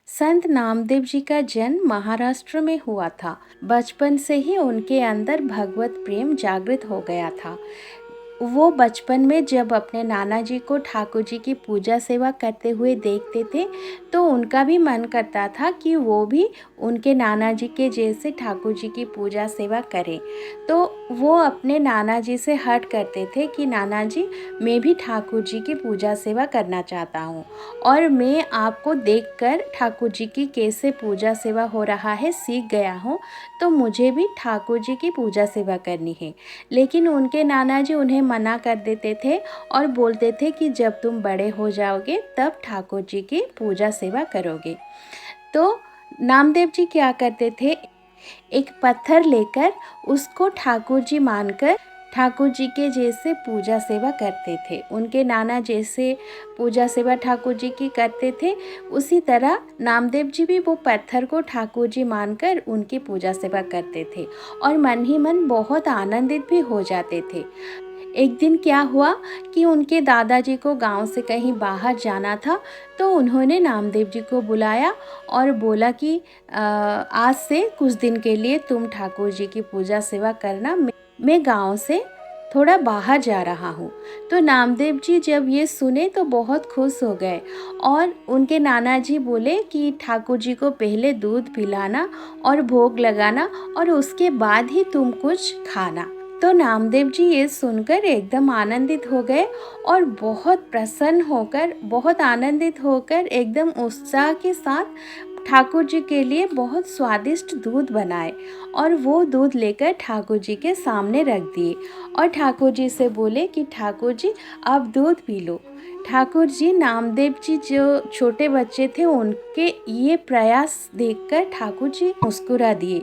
संत नामदेव जी का जन्म महाराष्ट्र में हुआ था। बचपन से ही उनके अंदर भगवत प्रेम जागृत हो गया था। वो बचपन में जब अपने नाना जी को ठाकुर जी की पूजा सेवा करते हुए देखते थे तो उनका भी मन करता था कि वो भी उनके नाना जी के जैसे ठाकुर जी की पूजा सेवा करें। तो वो अपने नाना जी से हट करते थे कि नाना जी, मैं भी ठाकुर जी की पूजा सेवा करना चाहता हूँ और मैं आपको देखकर ठाकुर जी की कैसे पूजा सेवा हो रहा है सीख गया हूँ, तो मुझे भी ठाकुर जी की पूजा सेवा करनी है। लेकिन उनके नाना जी उन्हें मना कर देते थे और बोलते थे कि जब तुम बड़े हो जाओगे तब ठाकुर जी की पूजा सेवा करोगे। तो नामदेव जी क्या करते थे, एक पत्थर लेकर उसको ठाकुर जी मानकर ठाकुर जी के जैसे पूजा सेवा करते थे। उनके नाना जैसे पूजा सेवा ठाकुर जी की करते थे, उसी तरह नामदेव जी भी वो पत्थर को ठाकुर जी मानकर उनकी पूजा सेवा करते थे और मन ही मन बहुत आनंदित भी हो जाते थे। एक दिन क्या हुआ कि उनके दादाजी को गांव से कहीं बाहर जाना था, तो उन्होंने नामदेव जी को बुलाया और बोला कि आज से कुछ दिन के लिए तुम ठाकुर जी की पूजा सेवा करना, मैं गांव से थोड़ा बाहर जा रहा हूँ। तो नामदेव जी जब ये सुने तो बहुत खुश हो गए और उनके नाना जी बोले कि ठाकुर जी को पहले दूध पिलाना और भोग लगाना और उसके बाद ही तुम कुछ खाना। तो नामदेव जी ये सुनकर एकदम आनंदित हो गए और बहुत प्रसन्न होकर, बहुत आनंदित होकर एकदम उत्साह के साथ ठाकुर जी के लिए बहुत स्वादिष्ट दूध बनाए और वो दूध लेकर ठाकुर जी के सामने रख दिए और ठाकुर जी से बोले कि ठाकुर जी आप दूध पी लो। ठाकुर जी, नामदेव जी जो छोटे बच्चे थे उनके ये प्रयास देखकर ठाकुर जी मुस्कुरा दिए।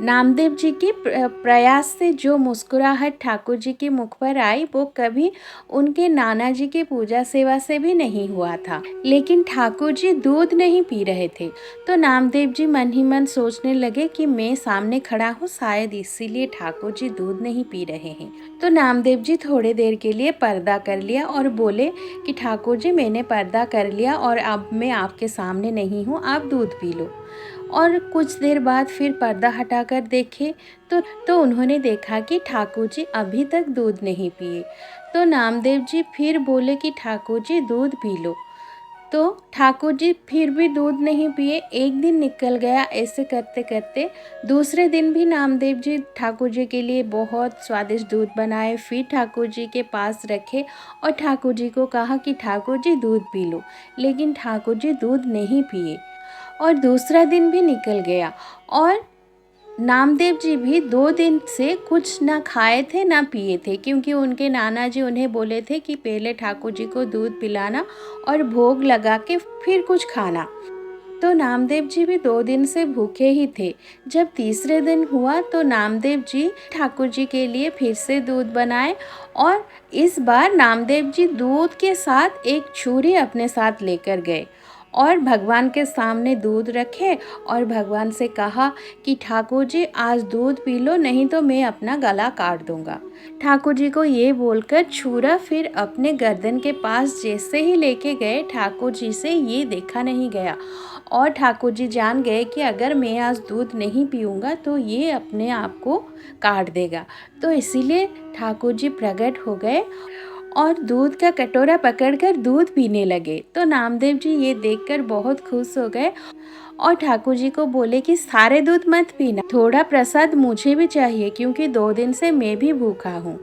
नामदेव जी की प्रयास से जो मुस्कुराहट ठाकुर जी के मुख पर आई वो कभी उनके नाना जी की पूजा सेवा से भी नहीं हुआ था। लेकिन ठाकुर जी दूध नहीं पी रहे थे, तो नामदेव जी मन ही मन सोचने लगे कि मैं सामने खड़ा हूँ, शायद इसीलिए ठाकुर जी दूध नहीं पी रहे हैं। तो नामदेव जी थोड़ी देर के लिए पर्दा कर लिया और बोले कि ठाकुर जी, मैंने पर्दा कर लिया और अब मैं आपके सामने नहीं हूँ, आप दूध पी लो। और कुछ देर बाद फिर पर्दा हटाकर देखे तो उन्होंने देखा कि ठाकुर जी अभी तक दूध नहीं पिए। तो नामदेव जी फिर बोले कि ठाकुर जी दूध पी लो। तो ठाकुर जी फिर भी दूध नहीं पिए। एक दिन निकल गया, ऐसे करते करते दूसरे दिन भी नामदेव जी ठाकुर जी के लिए बहुत स्वादिष्ट दूध बनाए, फिर ठाकुर जी के पास रखे और ठाकुर जी को कहा कि ठाकुर जी दूध पी लो। लेकिन ठाकुर जी दूध नहीं पिए और दूसरा दिन भी निकल गया और नामदेव जी भी 2 दिन से कुछ ना खाए थे ना पिए थे, क्योंकि उनके नाना जी उन्हें बोले थे कि पहले ठाकुर जी को दूध पिलाना और भोग लगा के फिर कुछ खाना। तो नामदेव जी भी 2 दिन से भूखे ही थे। जब तीसरे दिन हुआ तो नामदेव जी ठाकुर जी के लिए फिर से दूध बनाए और इस बार नामदेव जी दूध के साथ एक छुरी अपने साथ लेकर गए और भगवान के सामने दूध रखे और भगवान से कहा कि ठाकुर जी आज दूध पी लो, नहीं तो मैं अपना गला काट दूंगा। ठाकुर जी को ये बोलकर छुरा फिर अपने गर्दन के पास जैसे ही लेके गए, ठाकुर जी से ये देखा नहीं गया और ठाकुर जी जान गए कि अगर मैं आज दूध नहीं पीऊँगा तो ये अपने आप को काट देगा। तो इसीलिए ठाकुर जी प्रकट हो गए और दूध का कटोरा पकड़कर दूध पीने लगे। तो नामदेव जी ये देखकर बहुत खुश हो गए और ठाकुर जी को बोले कि सारे दूध मत पीना, थोड़ा प्रसाद मुझे भी चाहिए क्योंकि 2 दिन से मैं भी भूखा हूँ।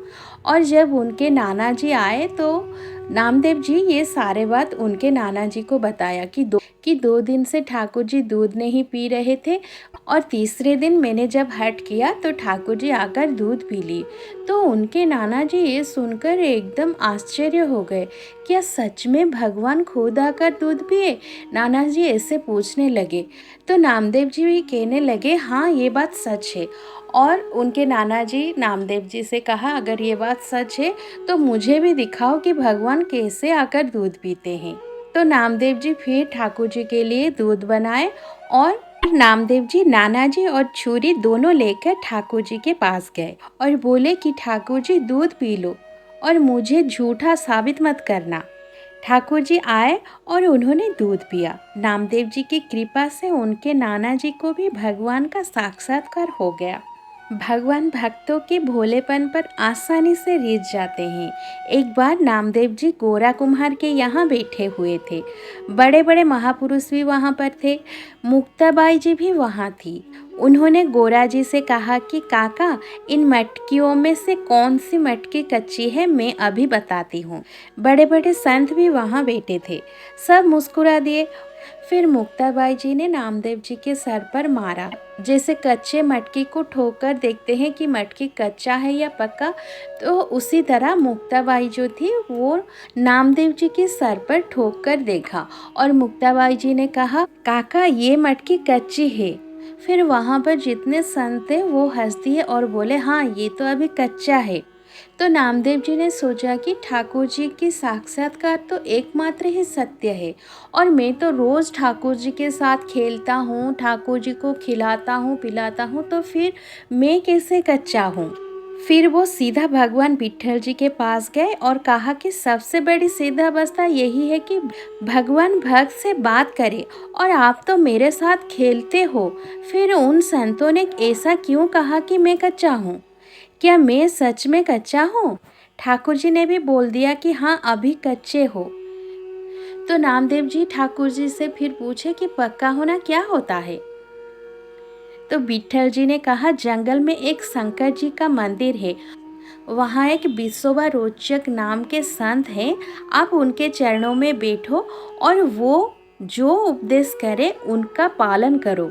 और जब उनके नाना जी आए तो नामदेव जी ये सारे बात उनके नाना जी को बताया कि 2 दिन से ठाकुर जी दूध नहीं पी रहे थे और तीसरे दिन मैंने जब हट किया तो ठाकुर जी आकर दूध पी ली। तो उनके नाना जी ये सुनकर एकदम आश्चर्य हो गए, क्या सच में भगवान खुद आकर दूध पिए? नाना जी ऐसे पूछने लगे। तो नामदेव जी भी कहने लगे, हाँ ये बात सच है। और उनके नाना जी नामदेव जी से कहा, अगर ये बात सच है तो मुझे भी दिखाओ कि भगवान कैसे आकर दूध पीते हैं। तो नामदेव जी फिर ठाकुर जी के लिए दूध बनाए और नामदेव जी, नाना जी और छुरी दोनों लेकर ठाकुर जी के पास गए और बोले कि ठाकुर जी दूध पी लो और मुझे झूठा साबित मत करना। ठाकुर जी आए और उन्होंने दूध पिया। नामदेव जी की कृपा से उनके नाना जी को भी भगवान का साक्षात्कार हो गया। भगवान भक्तों के भोलेपन पर आसानी से रीझ जाते हैं। एक बार नामदेव जी गोरा कुम्हार के यहाँ बैठे हुए थे। बड़े बड़े महापुरुष भी वहाँ पर थे। मुक्ताबाई जी भी वहाँ थी। उन्होंने गोरा जी से कहा कि काका, इन मटकियों में से कौन सी मटकी कच्ची है, मैं अभी बताती हूँ। बड़े बड़े संत भी वहाँ बैठे थे। सब मुस्कुरा दिए। फिर मुक्ताबाई जी ने नामदेव जी के सर पर मारा, जैसे कच्चे मटकी को ठोकर देखते हैं कि मटकी कच्चा है या पक्का। तो उसी तरह मुक्ताबाई जो थी वो नामदेव जी के सर पर ठोक कर देखा और मुक्ताबाई जी ने कहा, काका ये मटकी कच्ची है। फिर वहाँ पर जितने संत थे वो हंस दिए और बोले, हाँ ये तो अभी कच्चा है। तो नामदेव जी ने सोचा कि ठाकुर जी की साक्षात्कार तो एकमात्र ही सत्य है और मैं तो रोज़ ठाकुर जी के साथ खेलता हूँ, ठाकुर जी को खिलाता हूँ पिलाता हूँ, तो फिर मैं कैसे कच्चा हूँ। फिर वो सीधा भगवान विट्ठल जी के पास गए और कहा कि सबसे बड़ी सीधावस्था यही है कि भगवान भक्त से बात करे और आप तो मेरे साथ खेलते हो, फिर उन संतों ने ऐसा क्यों कहा कि मैं कच्चा हूँ? क्या मैं सच में कच्चा हूँ? ठाकुर जी ने भी बोल दिया कि हाँ अभी कच्चे हो। तो नामदेव जी ठाकुर जी से फिर पूछे कि पक्का होना क्या होता है? तो विट्ठल जी ने कहा, जंगल में एक शंकर जी का मंदिर है, वहाँ एक विसोबा रोचक नाम के संत हैं, आप उनके चरणों में बैठो और वो जो उपदेश करे उनका पालन करो,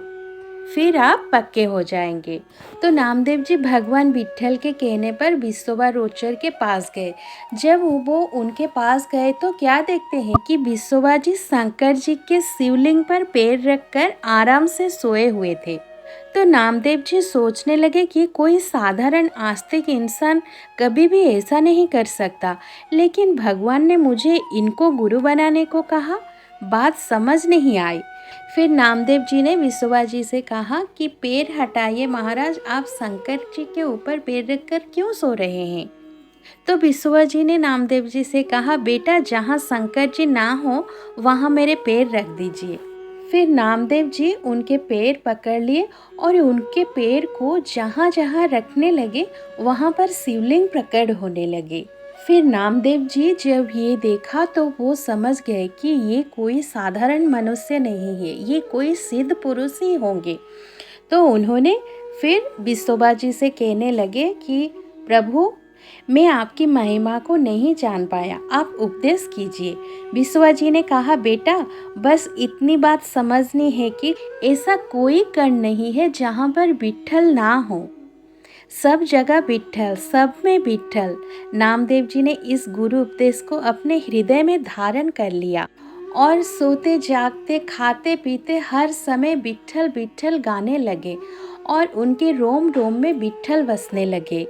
फिर आप पक्के हो जाएंगे। तो नामदेव जी भगवान विट्ठल के कहने पर विसोबा रोचर के पास गए। जब वो उनके पास गए तो क्या देखते हैं कि विसोबा जी शंकर जी के शिवलिंग पर पैर रखकर आराम से सोए हुए थे। तो नामदेव जी सोचने लगे कि कोई साधारण आस्तिक इंसान कभी भी ऐसा नहीं कर सकता, लेकिन भगवान ने मुझे इनको गुरु बनाने को कहा। बात समझ नहीं आई। फिर नामदेव जी ने विसोबा जी से कहा कि पैर हटाइए महाराज, आप शंकर जी के ऊपर पैर रखकर क्यों सो रहे हैं? तो विसोबा जी ने नामदेव जी से कहा, बेटा जहाँ शंकर जी ना हो वहाँ मेरे पैर रख दीजिए। फिर नामदेव जी उनके पैर पकड़ लिए और उनके पैर को जहाँ जहाँ रखने लगे वहाँ पर शिवलिंग प्रकट होने लगे। फिर नामदेव जी जब ये देखा तो वो समझ गए कि ये कोई साधारण मनुष्य नहीं है, ये कोई सिद्ध पुरुष ही होंगे। तो उन्होंने फिर विसोबा जी से कहने लगे कि प्रभु, मैं आपकी महिमा को नहीं जान पाया, आप उपदेश कीजिए। विसोबा जी ने कहा, बेटा बस इतनी बात समझनी है कि ऐसा कोई कण नहीं है जहाँ पर विट्ठल ना हो, सब जगह विट्ठल, सब में विट्ठल। नामदेव जी ने इस गुरु उपदेश को अपने हृदय में धारण कर लिया और सोते जागते खाते पीते हर समय विट्ठल विट्ठल गाने लगे और उनके रोम रोम में विट्ठल बसने लगे।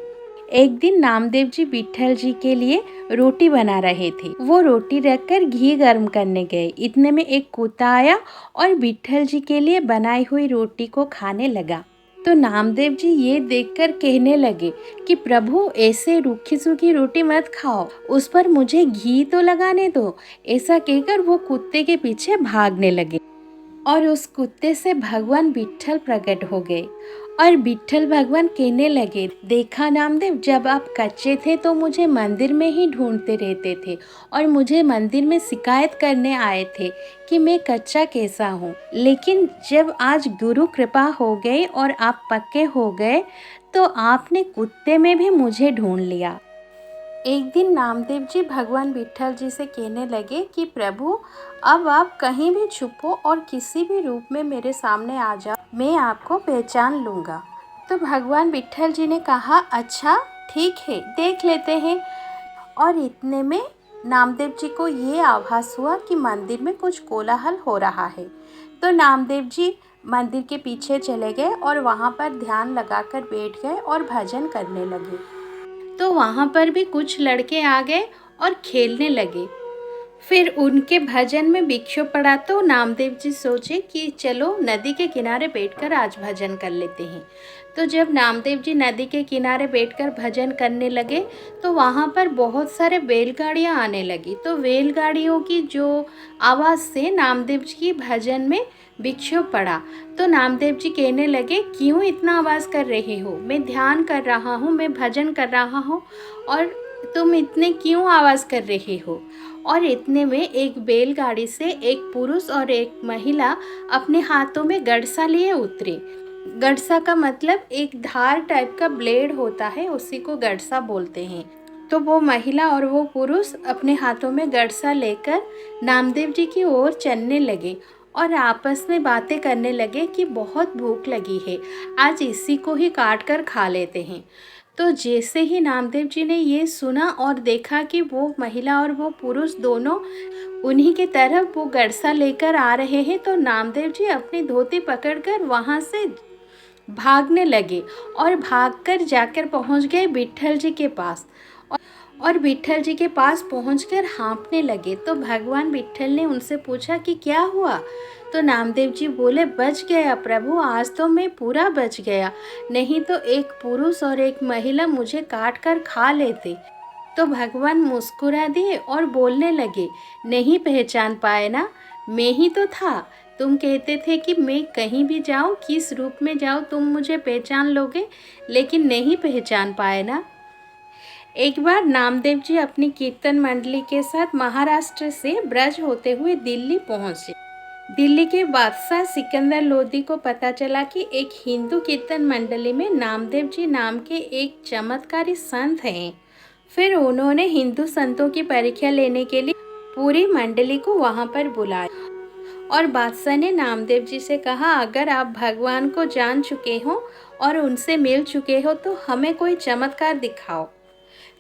एक दिन नामदेव जी विट्ठल जी के लिए रोटी बना रहे थे। वो रोटी रखकर घी गर्म करने गए। इतने में एक कुत्ता आया और विट्ठल जी के लिए बनाई हुई रोटी को खाने लगा। तो नामदेव जी ये देखकर कहने लगे कि प्रभु ऐसे रूखी सूखी रोटी मत खाओ, उस पर मुझे घी तो लगाने दो। ऐसा कहकर वो कुत्ते के पीछे भागने लगे और उस कुत्ते से भगवान विट्ठल प्रकट हो गए और विट्ठल भगवान कहने लगे, देखा नामदेव, जब आप कच्चे थे तो मुझे मंदिर में ही ढूंढते रहते थे और मुझे मंदिर में शिकायत करने आए थे कि मैं कच्चा कैसा हूँ, लेकिन जब आज गुरु कृपा हो गई और आप पक्के हो गए तो आपने कुत्ते में भी मुझे ढूंढ लिया। एक दिन नामदेव जी भगवान विट्ठल जी से कहने लगे कि प्रभु, अब आप कहीं भी छुपो और किसी भी रूप में मेरे सामने आ जाओ, मैं आपको पहचान लूँगा। तो भगवान विट्ठल जी ने कहा, अच्छा ठीक है, देख लेते हैं। और इतने में नामदेव जी को ये आभास हुआ कि मंदिर में कुछ कोलाहल हो रहा है। तो नामदेव जी मंदिर के पीछे चले गए और वहाँ पर ध्यान लगाकर बैठ गए और भजन करने लगे। तो वहाँ पर भी कुछ लड़के आ गए और खेलने लगे। फिर उनके भजन में विक्षोभ पड़ा तो नामदेव जी सोचे कि चलो नदी के किनारे बैठकर आज भजन कर लेते हैं। तो जब नामदेव जी नदी के किनारे बैठकर भजन करने लगे तो वहाँ पर बहुत सारे बैलगाड़ियाँ आने लगी। तो बैलगाड़ियों की जो आवाज़ से नामदेव जी की भजन में विक्षोभ पड़ा। तो नामदेव जी कहने लगे, क्यों इतना आवाज़ कर रहे हो? मैं ध्यान कर रहा हूँ, मैं भजन कर रहा हूँ और तुम इतने क्यों आवाज़ कर रहे हो? और इतने में एक बैलगाड़ी से एक पुरुष और एक महिला अपने हाथों में गड़सा लिए उतरे। गड़सा का मतलब एक धार टाइप का ब्लेड होता है, उसी को गड़सा बोलते हैं। तो वो महिला और वो पुरुष अपने हाथों में गड़सा लेकर नामदेव जी की ओर चलने लगे और आपस में बातें करने लगे कि बहुत भूख लगी है, आज इसी को ही काट कर खा लेते हैं। तो जैसे ही नामदेव जी ने ये सुना और देखा कि वो महिला और वो पुरुष दोनों उन्हीं की तरफ वो गड़सा लेकर आ रहे हैं, तो नामदेव जी अपनी धोती पकड़कर वहाँ से भागने लगे और भागकर जाकर पहुँच गए विट्ठल जी के पास। और विट्ठल जी के पास पहुंचकर हाँफने लगे। तो भगवान विट्ठल ने उनसे पूछा कि क्या हुआ? तो नामदेव जी बोले, बच गया प्रभु, आज तो मैं पूरा बच गया, नहीं तो एक पुरुष और एक महिला मुझे काट कर खा लेते। तो भगवान मुस्कुरा दिए और बोलने लगे, नहीं पहचान पाए ना, मैं ही तो था। तुम कहते थे कि मैं कहीं भी जाऊं, किस रूप में जाऊं तुम मुझे पहचान लोगे, लेकिन नहीं पहचान पाए ना। एक बार नामदेव जी अपनी कीर्तन मंडली के साथ महाराष्ट्र से ब्रज होते हुए दिल्ली पहुंचे। दिल्ली के बादशाह सिकंदर लोदी को पता चला कि एक हिंदू कीर्तन मंडली में नामदेव जी नाम के एक चमत्कारी संत हैं। फिर उन्होंने हिंदू संतों की परीक्षा लेने के लिए पूरी मंडली को वहां पर बुलाया और बादशाह ने नामदेव जी से कहा, अगर आप भगवान को जान चुके हो और उनसे मिल चुके हो तो हमें कोई चमत्कार दिखाओ।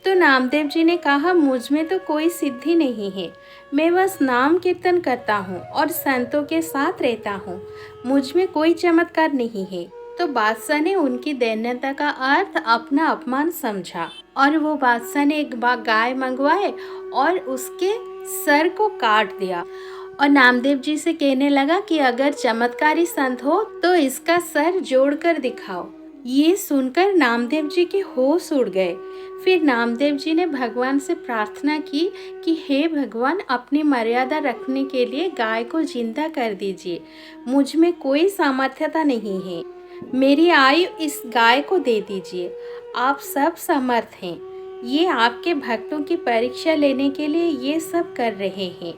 तो नामदेव जी ने कहा, मुझ में तो कोई सिद्धि नहीं है, मैं बस नाम कीर्तन करता हूँ और संतों के साथ रहता हूँ, मुझ में कोई चमत्कार नहीं है। तो बादशाह ने उनकी दैन्यता का अर्थ अपना अपमान समझा और वो बादशाह ने एक गाय मंगवाए और उसके सर को काट दिया और नामदेव जी से कहने लगा कि अगर चमत्कारी संत हो तो इसका सर जोड़कर दिखाओ। ये सुनकर नामदेव जी के होश उड़ गए। फिर नामदेव जी ने भगवान से प्रार्थना की कि हे भगवान, अपनी मर्यादा रखने के लिए गाय को जिंदा कर दीजिए, मुझ में कोई सामर्थ्यता नहीं है, मेरी आयु इस गाय को दे दीजिए, आप सब समर्थ हैं, ये आपके भक्तों की परीक्षा लेने के लिए ये सब कर रहे हैं।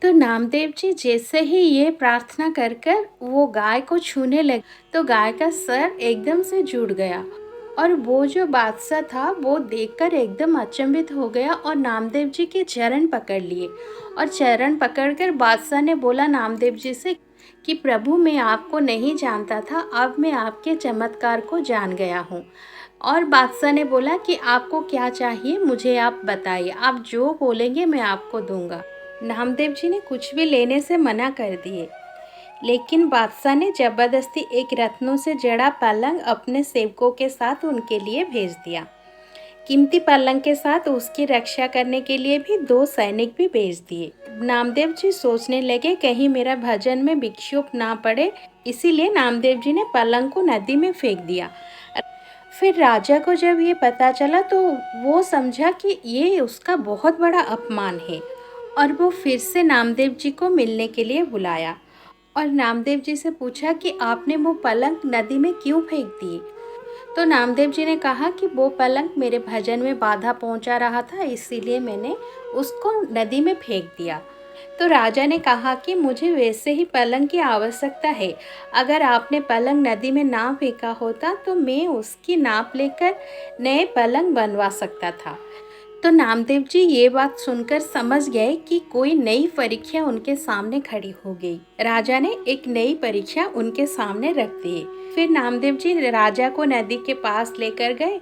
तो नामदेव जी जैसे ही ये प्रार्थना कर कर वो गाय को छूने लगे तो गाय का सर एकदम से जुड़ गया और वो जो बादशाह था वो देखकर एकदम अचंभित हो गया और नामदेव जी के चरण पकड़ लिए और चरण पकड़कर बादशाह ने बोला नामदेव जी से कि प्रभु, मैं आपको नहीं जानता था, अब मैं आपके चमत्कार को जान गया हूँ। और बादशाह ने बोला कि आपको क्या चाहिए, मुझे आप बताइए, आप जो बोलेंगे मैं आपको दूंगा। नामदेव जी ने कुछ भी लेने से मना कर दिए, लेकिन बादशाह ने जबरदस्ती एक रत्नों से जड़ा पलंग अपने सेवकों के साथ उनके लिए भेज दिया। कीमती पलंग के साथ उसकी रक्षा करने के लिए भी 2 सैनिक भी भेज दिए। नामदेव जी सोचने लगे कहीं मेरा भजन में विक्षोभ ना पड़े, इसीलिए नामदेव जी ने पलंग को नदी में फेंक दिया। फिर राजा को जब ये पता चला तो वो समझा कि ये उसका बहुत बड़ा अपमान है और वो फिर से नामदेव जी को मिलने के लिए बुलाया और नामदेव जी से पूछा कि आपने वो पलंग नदी में क्यों फेंक दी। तो नामदेव जी ने कहा कि वो पलंग मेरे भजन में बाधा पहुंचा रहा था, इसीलिए मैंने उसको नदी में फेंक दिया। तो राजा ने कहा कि मुझे वैसे ही पलंग की आवश्यकता है, अगर आपने पलंग नदी में ना फेंका होता तो मैं उसकी नाप लेकर नए पलंग बनवा सकता था। तो नामदेव जी ये बात सुनकर समझ गए कि कोई नई परीक्षा उनके सामने खड़ी हो गई। राजा ने एक नई परीक्षा उनके सामने रख दी। फिर नामदेव जी राजा को नदी के पास लेकर गए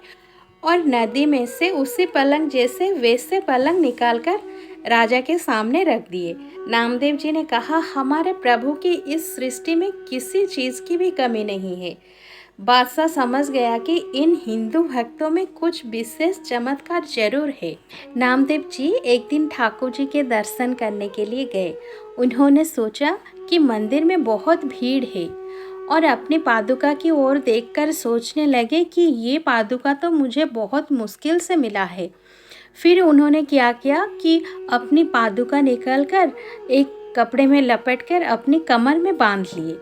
और नदी में से उसी पलंग जैसे वैसे पलंग निकालकर राजा के सामने रख दिए। नामदेव जी ने कहा, हमारे प्रभु की इस सृष्टि में किसी चीज़ की भी कमी नहीं है, बादशाह समझ गया कि इन हिंदू भक्तों में कुछ विशेष चमत्कार जरूर है। नामदेव जी एक दिन ठाकुर जी के दर्शन करने के लिए गए। उन्होंने सोचा कि मंदिर में बहुत भीड़ है और अपनी पादुका की ओर देखकर सोचने लगे कि ये पादुका तो मुझे बहुत मुश्किल से मिला है। फिर उन्होंने क्या किया कि अपनी पादुका निकालकर एक कपड़े में लपेटकर अपनी कमर में बांध लिए।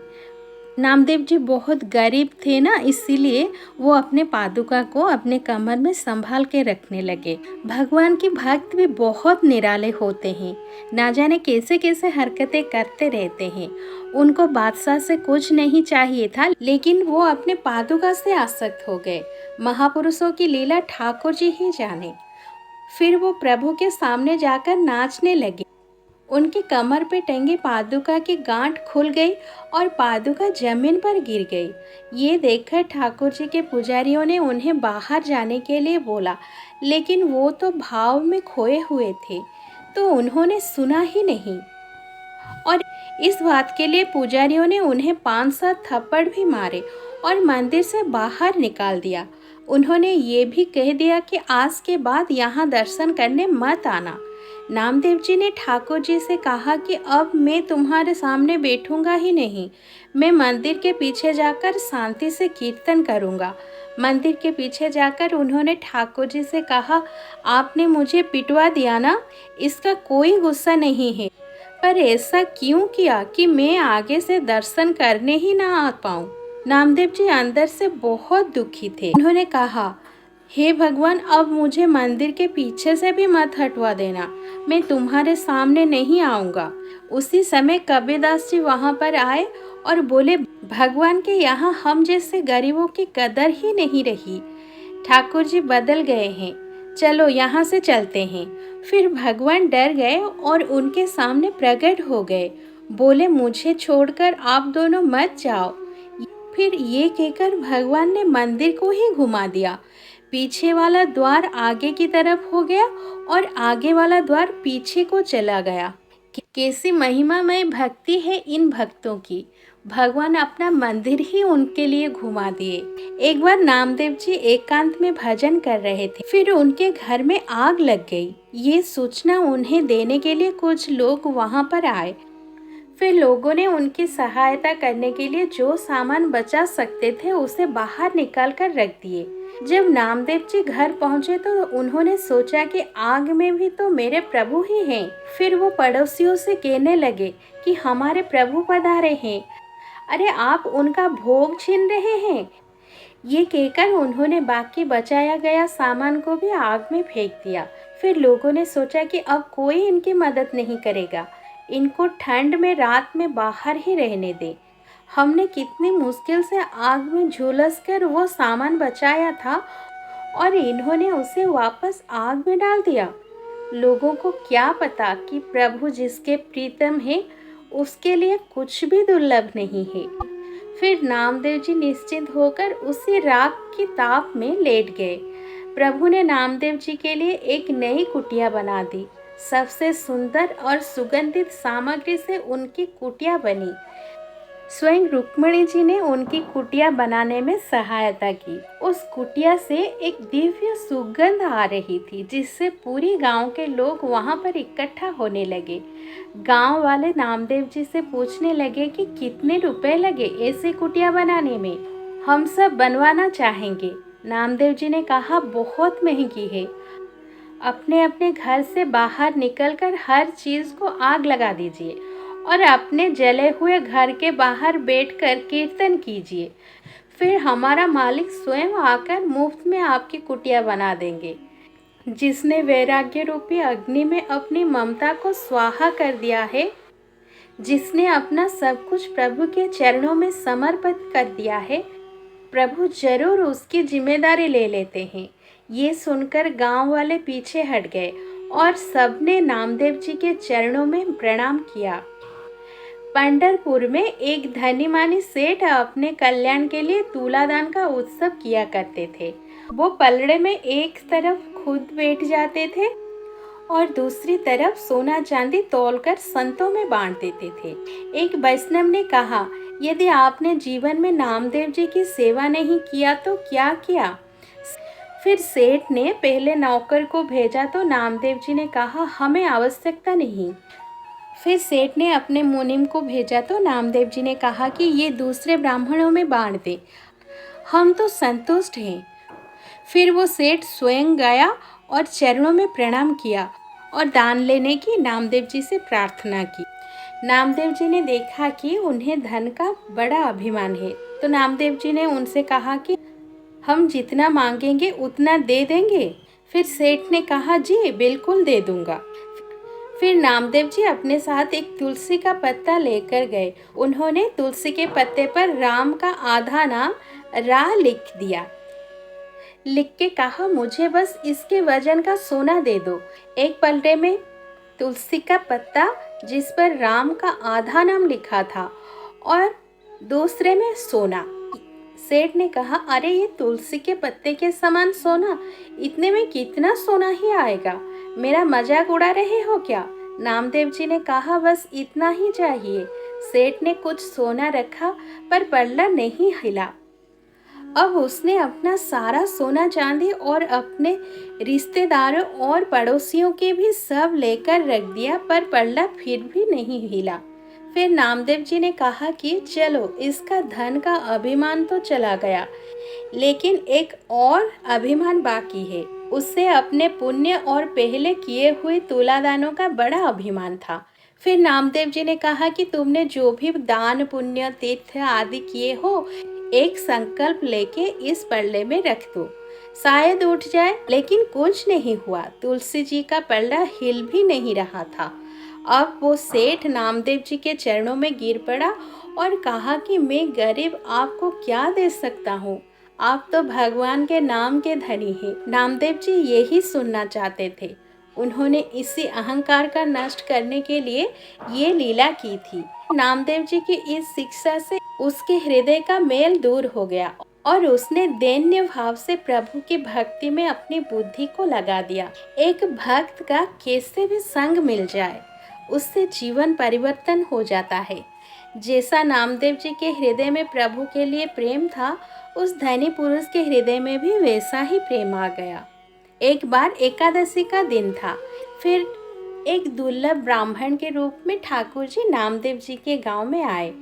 नामदेव जी बहुत गरीब थे ना, इसीलिए वो अपने पादुका को अपने कमर में संभाल के रखने लगे। भगवान के भक्त भी बहुत निराले होते हैं, ना जाने कैसे कैसे हरकतें करते रहते हैं। उनको बादशाह से कुछ नहीं चाहिए था, लेकिन वो अपने पादुका से आसक्त हो गए। महापुरुषों की लीला ठाकुर जी ही जाने। फिर वो प्रभु के सामने जाकर नाचने लगे। उनकी कमर पे टंगी पादुका की गांठ खुल गई और पादुका जमीन पर गिर गई। ये देखकर ठाकुर जी के पुजारियों ने उन्हें बाहर जाने के लिए बोला, लेकिन वो तो भाव में खोए हुए थे, तो उन्होंने सुना ही नहीं। और इस बात के लिए पुजारियों ने उन्हें 5-7 थप्पड़ भी मारे और मंदिर से बाहर निकाल दिया। उन्होंने ये भी कह दिया कि आज के बाद यहाँ दर्शन करने मत आना। नामदेव जी ने ठाकुर जी से कहा कि अब मैं तुम्हारे सामने बैठूंगा ही नहीं, मैं मंदिर के पीछे जाकर शांति से कीर्तन करूंगा। मंदिर के पीछे जाकर उन्होंने ठाकुर जी से कहा, आपने मुझे पिटवा दिया ना, इसका कोई गुस्सा नहीं है, पर ऐसा क्यों किया कि मैं आगे से दर्शन करने ही ना आ पाऊं। नामदेव जी अंदर से बहुत दुखी थे। उन्होंने कहा, हे भगवान, अब मुझे मंदिर के पीछे से भी मत हटवा देना, मैं तुम्हारे सामने नहीं आऊँगा। उसी समय कबीरदास जी वहाँ पर आए और बोले, भगवान के यहाँ हम जैसे गरीबों की कदर ही नहीं रही। ठाकुर जी बदल गए हैं, चलो यहाँ से चलते हैं। फिर भगवान डर गए और उनके सामने प्रकट हो गए। बोले, मुझे छोड़कर आप दोनों मत जाओ। फिर ये कहकर भगवान ने मंदिर को ही घुमा दिया। पीछे वाला द्वार आगे की तरफ हो गया और आगे वाला द्वार पीछे को चला गया। कैसी महिमामय भक्ति है इन भक्तों की। भगवान अपना मंदिर ही उनके लिए घुमा दिए। एक बार नामदेव जी एकांत में भजन कर रहे थे, फिर उनके घर में आग लग गई। ये सूचना उन्हें देने के लिए कुछ लोग वहां पर आए। फिर लोगों ने उनकी सहायता करने के लिए जो सामान बचा सकते थे उसे बाहर निकाल कर रख दिए। जब नामदेव जी घर पहुंचे तो उन्होंने सोचा कि आग में भी तो मेरे प्रभु ही हैं। फिर वो पड़ोसियों से कहने लगे कि हमारे प्रभु पधारे हैं, अरे आप उनका भोग छीन रहे हैं। ये कहकर उन्होंने बाकी बचाया गया सामान को भी आग में फेंक दिया। फिर लोगों ने सोचा कि अब कोई इनकी मदद नहीं करेगा, इनको ठंड में रात में बाहर ही रहने दे। हमने कितनी मुश्किल से आग में झुलस कर वो सामान बचाया था और इन्होंने उसे वापस आग में डाल दिया। लोगों को क्या पता कि प्रभु जिसके प्रीतम है उसके लिए कुछ भी दुर्लभ नहीं है। फिर नामदेव जी निश्चिंत होकर उसी राख की ताप में लेट गए। प्रभु ने नामदेव जी के लिए एक नई कुटिया बना दी। सबसे सुंदर और सुगंधित सामग्री से उनकी कुटिया बनी। स्वयं रुक्मिणी जी ने उनकी कुटिया बनाने में सहायता की। उस कुटिया से एक दिव्य सुगंध आ रही थी, जिससे पूरी गांव के लोग वहां पर इकट्ठा होने लगे। गांव वाले नामदेव जी से पूछने लगे कि कितने रुपए लगे ऐसी कुटिया बनाने में, हम सब बनवाना चाहेंगे। नामदेव जी ने कहा, बहुत महंगी है, अपने अपने घर से बाहर निकलकर हर चीज को आग लगा दीजिए और अपने जले हुए घर के बाहर बैठकर कीर्तन कीजिए, फिर हमारा मालिक स्वयं आकर मुफ्त में आपकी कुटिया बना देंगे। जिसने वैराग्य रूपी अग्नि में अपनी ममता को स्वाहा कर दिया है, जिसने अपना सब कुछ प्रभु के चरणों में समर्पित कर दिया है, प्रभु जरूर उसकी जिम्मेदारी ले लेते हैं। ये सुनकर गांव वाले पीछे हट गए और सबने नामदेव जी के चरणों में प्रणाम किया। पंढरपुर में एक धनी मानी सेठ अपने कल्याण के लिए तुलादान का उत्सव किया करते थे। वो पलड़े में एक तरफ खुद बैठ जाते थे और दूसरी तरफ सोना चांदी तौलकर संतों में बांट देते थे। एक वैष्णव ने कहा, यदि आपने जीवन में नामदेव जी की सेवा नहीं किया तो क्या किया? फिर सेठ ने पहले नौकर को भेजा तो नामदेव जी ने कहा, हमें आवश्यकता नहीं। फिर सेठ ने अपने मुनिम को भेजा तो नामदेव जी ने कहा कि ये दूसरे ब्राह्मणों में बांट दे, हम तो संतुष्ट हैं। फिर वो सेठ स्वयं गया और चरणों में प्रणाम किया और दान लेने की नामदेव जी से प्रार्थना की। नामदेव जी ने देखा कि उन्हें धन का बड़ा अभिमान है, तो नामदेव जी ने उनसे कहा कि हम जितना मांगेंगे उतना दे देंगे। फिर सेठ ने कहा, जी बिल्कुल दे दूंगा। फिर नामदेव जी अपने साथ एक तुलसी का पत्ता लेकर गए। उन्होंने तुलसी के पत्ते पर राम का आधा नाम रा लिख दिया। लिख के कहा, मुझे बस इसके वजन का सोना दे दो। एक पलटे में तुलसी का पत्ता जिस पर राम का आधा नाम लिखा था और दूसरे में सोना। सेठ ने कहा, अरे ये तुलसी के पत्ते के समान सोना, इतने में कितना सोना ही आएगा, मेरा मजाक उड़ा रहे हो क्या? नामदेव जी ने कहा, बस इतना ही चाहिए। सेठ ने कुछ सोना रखा पर पल्ला नहीं हिला। अब उसने अपना सारा सोना चांदी और अपने रिश्तेदारों और पड़ोसियों के भी सब लेकर रख दिया, पर पल्ला फिर भी नहीं हिला। फिर नामदेव जी ने कहा कि चलो, इसका धन का अभिमान तो चला गया, लेकिन एक और अभिमान बाकी है। उससे अपने पुण्य और पहले किए हुए तुलादानों का बड़ा अभिमान था। फिर नामदेव जी ने कहा कि तुमने जो भी दान पुण्य तीर्थ आदि किए हो, एक संकल्प लेके इस पल्ले में रख दो, शायद उठ जाए। लेकिन कुछ नहीं हुआ, तुलसी जी का पल्ला हिल भी नहीं रहा था। अब वो सेठ नामदेव जी के चरणों में गिर पड़ा और कहा कि मैं गरीब आपको क्या दे सकता हूँ, आप तो भगवान के नाम के धनी हैं। नामदेव जी यही सुनना चाहते थे। उन्होंने इसी अहंकार का नष्ट करने के लिए ये लीला की थी। नामदेव जी की इस शिक्षा से उसके हृदय का मेल दूर हो गया और उसने दैन्य भाव से प्रभु की भक्ति में अपनी बुद्धि को लगा दिया। एक भक्त का कैसे भी संग मिल जाए, उससे जीवन परिवर्तन हो जाता है। जैसा नामदेव जी के हृदय में प्रभु के लिए प्रेम था, उस धनी पुरुष के हृदय में भी वैसा ही प्रेम आ गया। एक बार एकादशी का दिन था। फिर एक दुर्लभ ब्राह्मण के रूप में ठाकुर जी नामदेव जी के गांव में आए।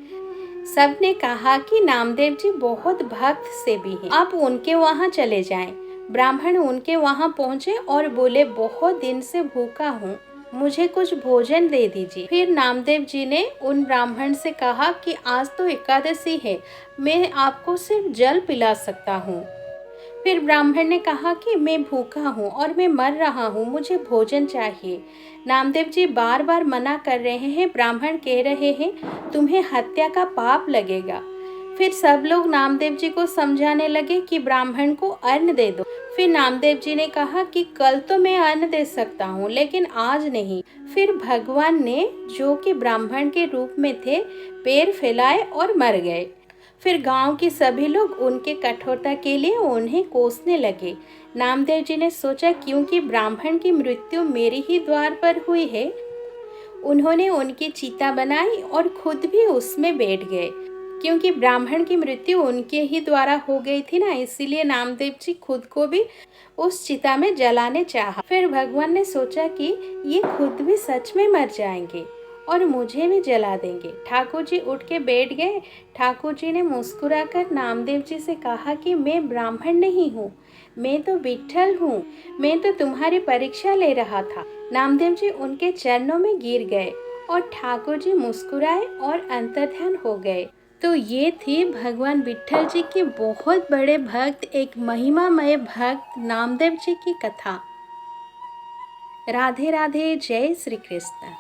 सबने कहा कि नामदेव जी बहुत भक्त सेवी हैं, आप उनके वहां चले जाएं। ब्राह्मण उनके वहां पहुंचे और बोले, बहुत दिन से भूखा हूँ, मुझे कुछ भोजन दे दीजिए। फिर नामदेव जी ने उन ब्राह्मण से कहा कि आज तो एकादशी है, मैं आपको सिर्फ जल पिला सकता हूँ। फिर ब्राह्मण ने कहा कि मैं भूखा हूँ और मैं मर रहा हूँ, मुझे भोजन चाहिए। नामदेव जी बार बार मना कर रहे हैं। ब्राह्मण कह रहे हैं, तुम्हें हत्या का पाप लगेगा। फिर सब लोग नामदेव जी को समझाने लगे कि ब्राह्मण को अन्न दे दो। फिर नामदेव जी ने कहा कि कल तो मैं अन्न दे सकता हूँ, लेकिन आज नहीं। फिर भगवान ने, जो कि ब्राह्मण के रूप में थे, पैर फैलाए और मर गए। फिर गांव के सभी लोग उनके कठोरता के लिए उन्हें कोसने लगे। नामदेव जी ने सोचा, क्योंकि ब्राह्मण की मृत्यु मेरे ही द्वार पर हुई है, उन्होंने उनकी चिता बनाई और खुद भी उसमें बैठ गए। क्योंकि ब्राह्मण की मृत्यु उनके ही द्वारा हो गई थी ना, इसीलिए नामदेव जी खुद को भी उस चिता में जलाने चाहा। फिर भगवान ने सोचा कि ये खुद भी सच में मर जाएंगे और मुझे भी जला देंगे। ठाकुर जी उठ के बैठ गए। ठाकुर जी ने मुस्कुराकर नामदेव जी से कहा कि मैं ब्राह्मण नहीं हूँ, मैं तो विट्ठल हूँ, मैं तो तुम्हारी परीक्षा ले रहा था। नामदेव जी उनके चरणों में गिर गए और ठाकुर जी मुस्कुराए और अंतर्ध्यान हो गए। तो ये थी भगवान विट्ठल जी के बहुत बड़े भक्त, एक महिमामय भक्त नामदेव जी की कथा। राधे राधे, जय श्री कृष्ण।